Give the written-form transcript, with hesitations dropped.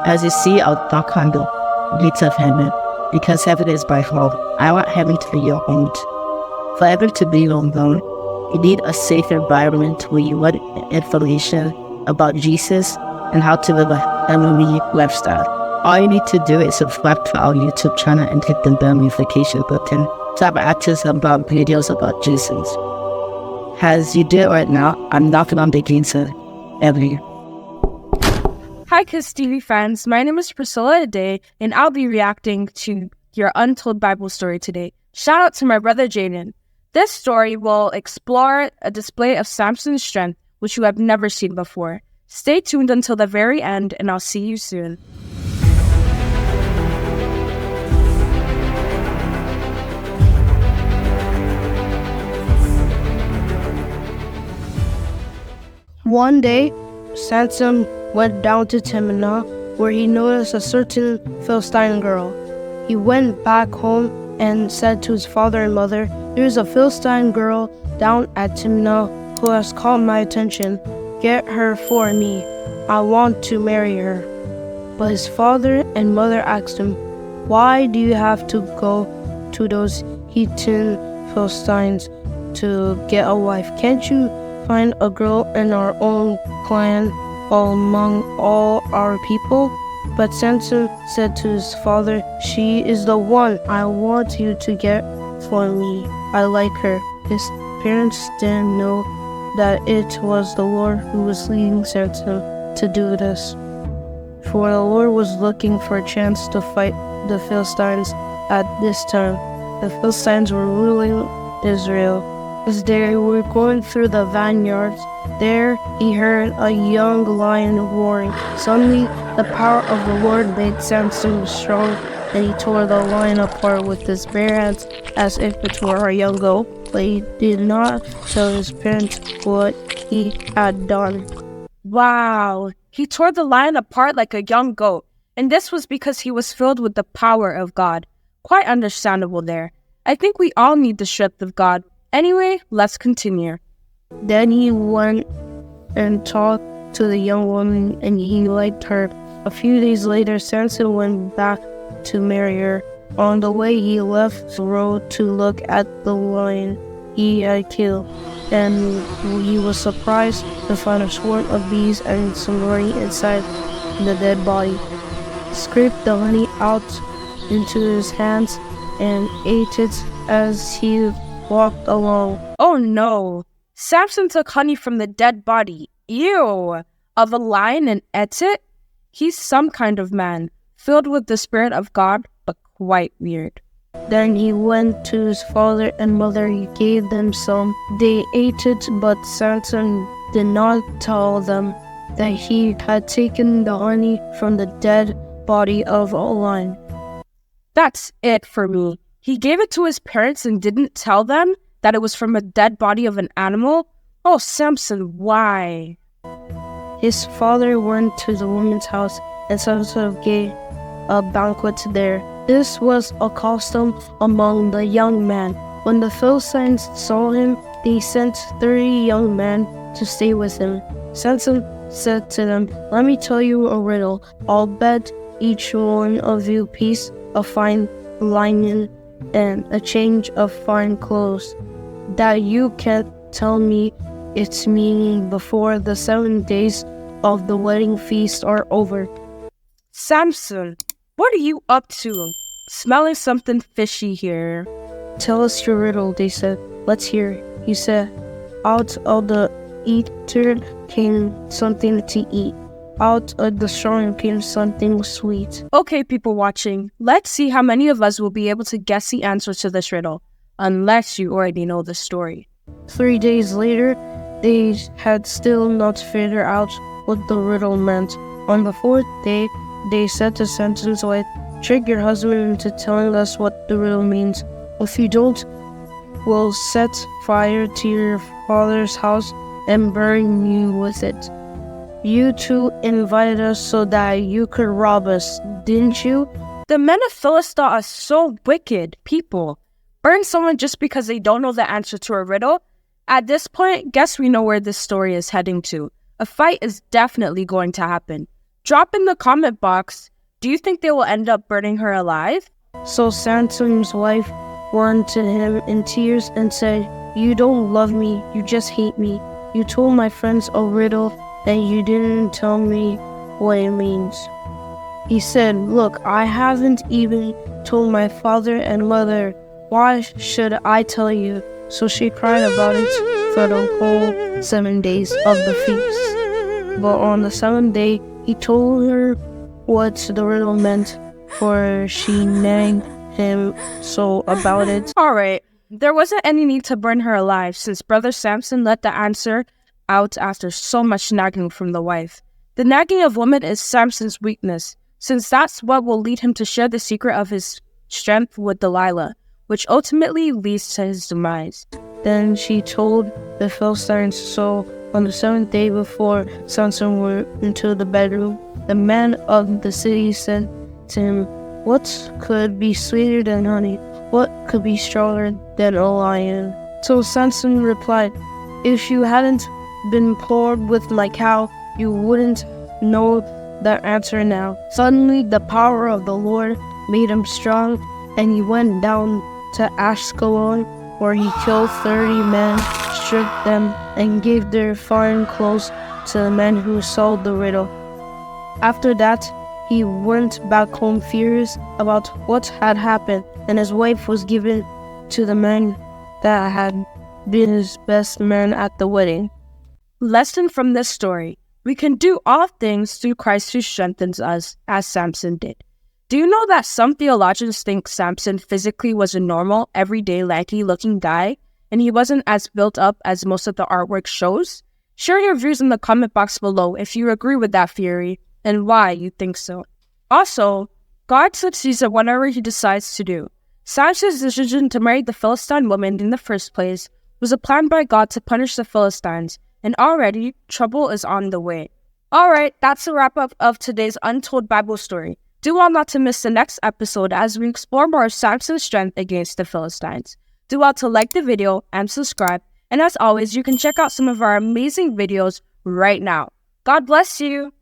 As you see, I'll knock on the gates of heaven, because heaven is my home. I want heaven to be your home. For heaven to be your home, you need a safe environment where you want information about Jesus and how to live a heavenly lifestyle. All you need to do is subscribe to our YouTube channel and hit the bell notification button to have access about videos about Jesus. As you do it right now, I'm knocking on the gates of heaven. Hi Kiss TV fans, my name is Priscilla today, and I'll be reacting to your Untold Bible story today. Shout out to my brother Jaden. This story will explore a display of Samson's strength, which you have never seen before. Stay tuned until the very end, and I'll see you soon. One day, Samson went down to Timnah, where he noticed a certain Philistine girl. He went back home and said to his father and mother, "There is a Philistine girl down at Timnah who has caught my attention. Get her for me. I want to marry her." But his father and mother asked him, "Why do you have to go to those E13 Philistines to get a wife? Can't you find a girl in our own clan among all our people?" But Samson said to his father, "She is the one I want you to get for me. I like her." His parents didn't know that it was the Lord who was leading Samson to do this. For the Lord was looking for a chance to fight the Philistines at this time. The Philistines were ruling Israel. As they were going through the vineyards, there he heard a young lion roaring. Suddenly, the power of the Lord made Samson strong, and he tore the lion apart with his bare hands as if it were a young goat. But he did not tell his parents what he had done. Wow, he tore the lion apart like a young goat, and this was because he was filled with the power of God. Quite understandable there. I think we all need the strength of God. Anyway, let's continue. Then he went and talked to the young woman, and he liked her. A few days later, Samson went back to marry her. On the way, he left the road to look at the lion he had killed, and he was surprised to find a swarm of bees and some honey inside the dead body. He scraped the honey out into his hands and ate it as he walked along. Oh no! Samson took honey from the dead body, ew, of a lion and ate it? He's some kind of man, filled with the Spirit of God, but quite weird. Then he went to his father and mother. He gave them some. They ate it, but Samson did not tell them that he had taken the honey from the dead body of a lion. That's it for me. He gave it to his parents and didn't tell them that it was from a dead body of an animal? Oh, Samson, why? His father went to the woman's house, and Samson gave a banquet there. This was a custom among the young men. When the Philistines saw him, they sent 30 young men to stay with him. Samson said to them, "Let me tell you a riddle. I'll bet each one of you a piece of fine linen and a change of fine clothes that you can't tell me its meaning before the 7 days of the wedding feast are over." Samson, what are you up to? Smelling something fishy here. "Tell us your riddle," they said. "Let's hear." He said, "Out of the eater came something to eat. Out of the strong came something sweet." Okay, people watching, let's see how many of us will be able to guess the answer to this riddle, unless you already know the story. 3 days later, they had still not figured out what the riddle meant. On the 4th day, they said to Samson's wife, "Trick your husband into telling us what the riddle means. If you don't, we'll set fire to your father's house and burn you with it. You two invited us so that you could rob us, didn't you?" The men of Philistine are so wicked people. Burn someone just because they don't know the answer to a riddle? At this point, guess we know where this story is heading to. A fight is definitely going to happen. Drop in the comment box, do you think they will end up burning her alive? So Samson's wife ran to him in tears and said, "You don't love me, you just hate me. You told my friends a riddle and you didn't tell me what it means." He said, "Look, I haven't even told my father and mother. Why should I tell you?" So she cried about it for the whole 7 days of the feast. But on the 7th day, he told her what the riddle meant, for she nagged him so about it. Alright, there wasn't any need to burn her alive since Brother Samson let the answer out after so much nagging from the wife. The nagging of women is Samson's weakness, since that's what will lead him to share the secret of his strength with Delilah, which ultimately leads to his demise. Then she told the Philistines. So on the 7th day before Samson went into the bedroom, the man of the city said to him, "What could be sweeter than honey? What could be stronger than a lion?" So Samson replied, "If you hadn't been poured with my cow, you wouldn't know the answer now." Suddenly the power of the Lord made him strong, and he went down to Ashkelon, where he killed 30 men, stripped them, and gave their foreign clothes to the men who sold the riddle. After that, he went back home furious about what had happened, and his wife was given to the man that had been his best man at the wedding. Lesson from this story: we can do all things through Christ who strengthens us, as Samson did. Do you know that some theologians think Samson physically was a normal, everyday, lanky-looking guy, and he wasn't as built up as most of the artwork shows? Share your views in the comment box below if you agree with that theory and why you think so. Also, God succeeds at whatever he decides to do. Samson's decision to marry the Philistine woman in the first place was a plan by God to punish the Philistines, and already trouble is on the way. Alright, that's a wrap-up of today's Untold Bible story. Do well not to miss the next episode as we explore more of Samson's strength against the Philistines. Do well to like the video and subscribe, and as always, you can check out some of our amazing videos right now. God bless you!